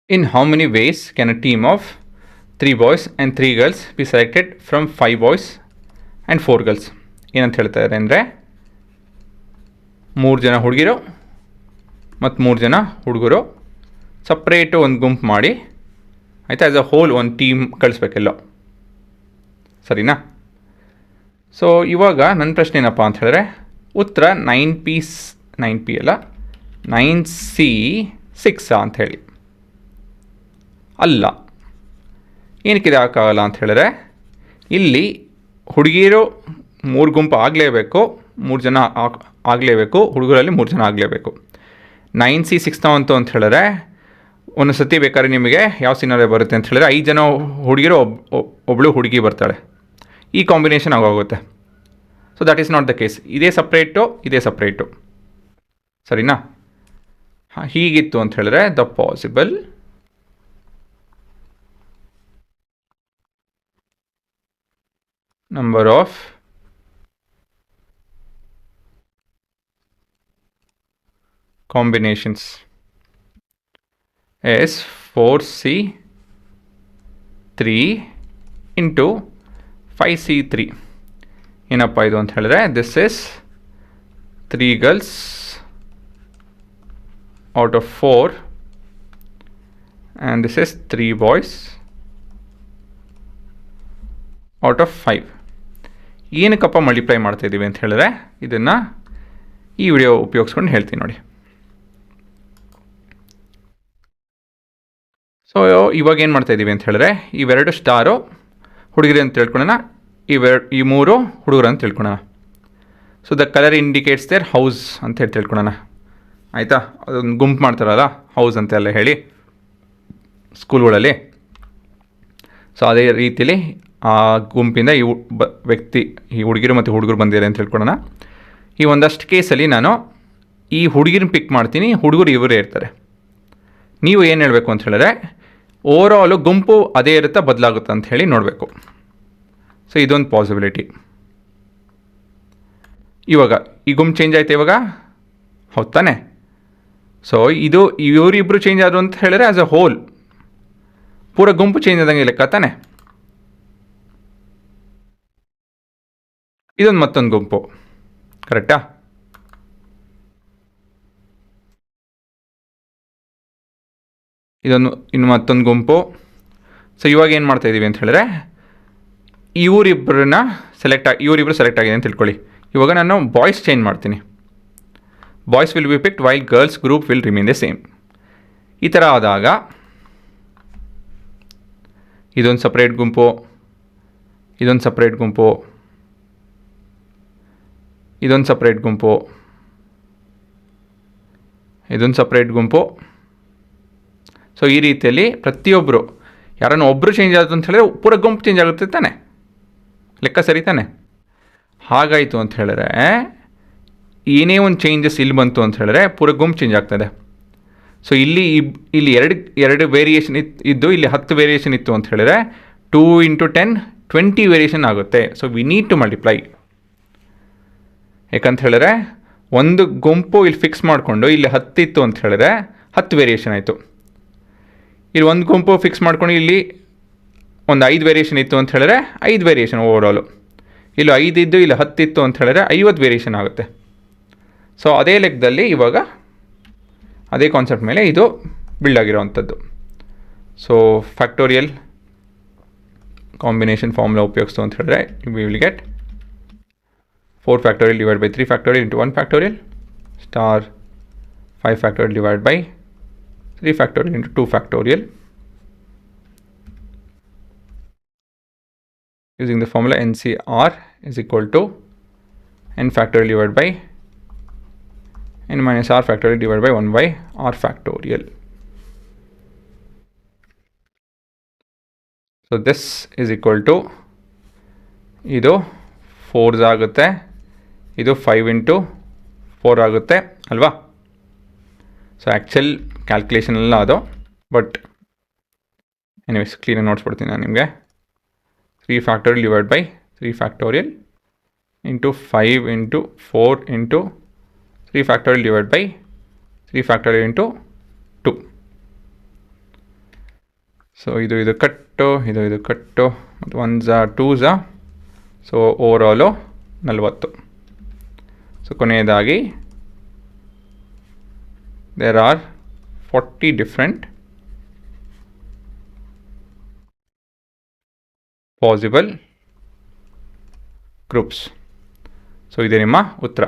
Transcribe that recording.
In how many ways can a team of 3 boys and 3 girls be selected from 5 boys and 4 girls? ಏನಂತ ಹೇಳ್ತಾ ಇದ್ದಾರೆ ಅಂದರೆ 3 ಜನ ಹುಡುಗಿರು ಮತ್ತು 3 ಜನ ಹುಡುಗರು ಸಪ್ರೇಟು ಒಂದು ಗುಂಪು ಮಾಡಿ ಆಯಿತಾ, ಆ್ಯಸ್ ಅ ಹೋಲ್ ಒಂದು ಟೀಮ್ ಕಳಿಸ್ಬೇಕೆಲ್ಲೋ, ಸರಿನಾ? ಸೊ ಇವಾಗ ನನ್ನ ಪ್ರಶ್ನೆ ಏನಪ್ಪ ಅಂತ ಹೇಳಿದ್ರೆ, ಉತ್ತರ 9P ಅಲ್ಲ 9C6 ಅಂತ ಹೇಳಿ. ಅಲ್ಲ, ಏನಕ್ಕಿದೆ ಹಾಕಾಗಲ್ಲ ಅಂತ ಹೇಳಿದ್ರೆ, ಇಲ್ಲಿ ಹುಡುಗಿರು 3 ಗುಂಪು ಆಗಲೇಬೇಕು, 3 ಜನ ಆಗಲೇಬೇಕು, ಹುಡುಗರಲ್ಲಿ 3 ಜನ ಆಗಲೇಬೇಕು. 9C6 ಅಂತ ಹೇಳಿದ್ರೆ ಒಂದು ಸತಿ ಬೇಕಾದ್ರೆ ನಿಮಗೆ ಯಾವ ಸಿನಾರಿಯೋ ಬರುತ್ತೆ ಅಂತ ಹೇಳಿದ್ರೆ 5 ಜನ ಹುಡುಗಿರು ಒಬ್ಬಳು ಹುಡುಗಿ ಬರ್ತಾಳೆ, ಈ ಕಾಂಬಿನೇಷನ್ ಆಗೋಗುತ್ತೆ. So that is not the case. ಇದೇ ಸಪ್ರೇಟು, ಸರಿನಾ? ಹೀಗಿತ್ತು ಅಂತ ಹೇಳಿದ್ರೆ the possible number of combinations is 4C3 into 5C3. ಏನಪ್ಪ ಇದು ಅಂತ ಹೇಳಿದ್ರೆ, this is 3 girls out of 4 and this is 3 boys out of 5. ಏನಕ್ಕಪ್ಪ ಮಲ್ಟಿಪ್ಲೈ ಮಾಡ್ತಾಯಿದ್ದೀವಿ ಅಂತ ಹೇಳಿದ್ರೆ, ಇದನ್ನು ಈ ವಿಡಿಯೋ ಉಪಯೋಗಿಸ್ಕೊಂಡು ಹೇಳ್ತೀನಿ ನೋಡಿ. ಸೊ ಇವಾಗ ಏನು ಮಾಡ್ತಾಯಿದ್ದೀವಿ ಅಂತ ಹೇಳಿದ್ರೆ, ಇವೆರಡು ಸ್ಟಾರು ಹುಡುಗಿರಿ ಅಂತ ತಿಳ್ಕೊಳ್ಳೋಣ, ಈ 3 ಹುಡುಗರು ಅಂತ ತಿಳ್ಕೊಳ್ಳೋಣ. So the colour indicates there house ಅಂತ ಹೇಳಿ ತಿಳ್ಕೊಳ್ಳೋಣ, ಆಯಿತಾ? ಅದೊಂದು ಗುಂಪು ಮಾಡ್ತಾರಲ್ಲ ಹೌಸ್ ಅಂತೆಲ್ಲ ಹೇಳಿ ಸ್ಕೂಲ್ಗಳಲ್ಲಿ. ಸೊ ಅದೇ ರೀತಿಯಲ್ಲಿ ಆ ಗುಂಪಿಂದ ಈ ವ್ಯಕ್ತಿ, ಈ ಹುಡುಗಿರು ಮತ್ತು ಹುಡುಗರು ಬಂದಿದ್ದಾರೆ ಅಂತ ತಿಳ್ಕೊಳ್ಳೋಣ. ಈ ಒಂದಷ್ಟು ಕೇಸಲ್ಲಿ ನಾನು ಈ ಹುಡುಗಿರನ್ನ ಪಿಕ್ ಮಾಡ್ತೀನಿ, ಹುಡುಗರು ಇವರೇ ಇರ್ತಾರೆ. ನೀವು ಏನು ಹೇಳಬೇಕು ಅಂತ ಹೇಳಿದ್ರೆ, ಓವರಾಲು ಗುಂಪು ಅದೇ ಇರುತ್ತಾ ಬದಲಾಗುತ್ತಾ ಅಂತ ಹೇಳಿ ನೋಡಬೇಕು. ಸೊ ಇದೊಂದು ಪಾಸಿಬಿಲಿಟಿ. ಇವಾಗ ಈ ಗುಂಪು ಚೇಂಜ್ ಆಯ್ತು ಇವಾಗ, ಹೌದು ತಾನೆ? ಸೊ ಇದು ಇವರಿಬ್ಬರು ಚೇಂಜ್ ಆದರು ಅಂತ ಹೇಳಿದ್ರೆ ಆ್ಯಸ್ ಅ ಹೋಲ್ ಪೂರ ಗುಂಪು ಚೇಂಜ್ ಆದಂಗೆ ಲೆಕ್ಕ ತಾನೆ. ಇದೊಂದು ಮತ್ತೊಂದು ಗುಂಪು, ಕರೆಕ್ಟಾ? ಇದೊಂದು ಇನ್ನು ಮತ್ತೊಂದು ಗುಂಪು. ಸೊ ಇವಾಗ ಏನು ಮಾಡ್ತಾಯಿದ್ದೀವಿ ಅಂತ ಹೇಳಿದ್ರೆ, ಇವರಿಬ್ಬರು ಸೆಲೆಕ್ಟ್ ಆಗಿದೆ ಅಂತ ತಿಳ್ಕೊಳ್ಳಿ. ಇವಾಗ ನಾನು ಬಾಯ್ಸ್ ಚೇಂಜ್ ಮಾಡ್ತೀನಿ. Boys will be picked while girls group will remain the same. ಈ ಥರ ಆದಾಗ ಇದೊಂದು ಸಪ್ರೇಟ್ ಗುಂಪು, ಇದೊಂದು ಸಪ್ರೇಟ್ ಗುಂಪು, ಇದೊಂದು ಸಪ್ರೇಟ್ ಗುಂಪು, ಇದೊಂದು ಸಪ್ರೇಟ್ ಗುಂಪು. ಸೊ ಈ ರೀತಿಯಲ್ಲಿ ಪ್ರತಿಯೊಬ್ಬರು ಯಾರನ್ನು ಒಬ್ಬರು ಚೇಂಜ್ ಆಯಿತು ಅಂತ ಹೇಳಿದ್ರೆ ಪೂರ ಗುಂಪು ಚೇಂಜ್ ಆಗುತ್ತೆ ತಾನೆ, ಲೆಕ್ಕ ಸರಿ ತಾನೆ? ಹಾಗಾಯಿತು ಅಂತ ಹೇಳಿದ್ರೆ ಏನೇ ಒಂದು ಚೇಂಜಸ್ ಇಲ್ಲಿ ಬಂತು ಅಂತ ಹೇಳಿದ್ರೆ ಪೂರ ಗುಂಪು ಚೇಂಜ್ ಆಗ್ತದೆ. ಸೊ ಇಲ್ಲಿ ಎರಡು ವೇರಿಯೇಷನ್ ಇದ್ದು ಇಲ್ಲಿ 10 ವೇರಿಯೇಷನ್ ಇತ್ತು ಅಂತ ಹೇಳಿದ್ರೆ 2 × 10 20 ವೇರಿಯೇಷನ್ ಆಗುತ್ತೆ. So we need to multiply. ಯಾಕಂತ ಹೇಳಿದ್ರೆ ಒಂದು ಗುಂಪು ಇಲ್ಲಿ ಫಿಕ್ಸ್ ಮಾಡಿಕೊಂಡು ಇಲ್ಲಿ 10 ಇತ್ತು ಅಂತ ಹೇಳಿದ್ರೆ 10 ವೇರಿಯೇಷನ್ ಆಯಿತು. ಇಲ್ಲಿ ಒಂದು ಗುಂಪು ಫಿಕ್ಸ್ ಮಾಡ್ಕೊಂಡು ಇಲ್ಲಿ ಒಂದು 5 ವೇರಿಯೇಷನ್ ಇತ್ತು ಅಂತ ಹೇಳಿದ್ರೆ 5 ವೇರಿಯೇಷನ್ ಓವರಾಲು. ಇಲ್ಲಿ 5 ಇದ್ದು ಇಲ್ಲಿ 10 ಇತ್ತು ಅಂತ ಹೇಳಿದ್ರೆ 50 ವೇರಿಯೇಷನ್ ಆಗುತ್ತೆ. ಸೊ ಅದೇ ಲೆಕ್ಕದಲ್ಲಿ ಇವಾಗ ಅದೇ ಕಾನ್ಸೆಪ್ಟ್ ಮೇಲೆ ಇದು ಬಿಲ್ಡ್ ಆಗಿರೋವಂಥದ್ದು. ಸೊ ಫ್ಯಾಕ್ಟೋರಿಯಲ್ ಕಾಂಬಿನೇಷನ್ ಫಾರ್ಮುಲಾ ಉಪಯೋಗಿಸ್ತು ಅಂತ ಹೇಳಿದ್ರೆ we will get 4 factorial divided by 3 factorial into 1 factorial star 5 factorial divided by 3 factorial into 2 factorial using the formula NCR is equal to n factorial divided by n minus r factorial divided by 1 by r factorial. So this is equal to ಇದು 4 ಆಗುತ್ತೆ, ಇದು 5 × 4 ಆಗುತ್ತೆ ಅಲ್ವಾ? So actual calculation ಎಲ್ಲ ಅದು, but anyways ಕ್ಲೀನಾಗಿ ನೋಡ್ಸ್ಬಿಡ್ತೀನಿ ನಾನು ನಿಮಗೆ. 3 factorial divided by 3 factorial into 5 into 4 into 3 factorial divided by 3 factorial into 2. So ಇದು ಕಟ್ಟು, ಇದು ಕಟ್ಟು, ಮತ್ತು 1 2 ಸೊ ಓವರಾಲು 40. ಸೊ ಕೊನೆಯದಾಗಿ there are 40 different possible groups. So ಇದು ನಿಮ್ಮ ಉತ್ತರ.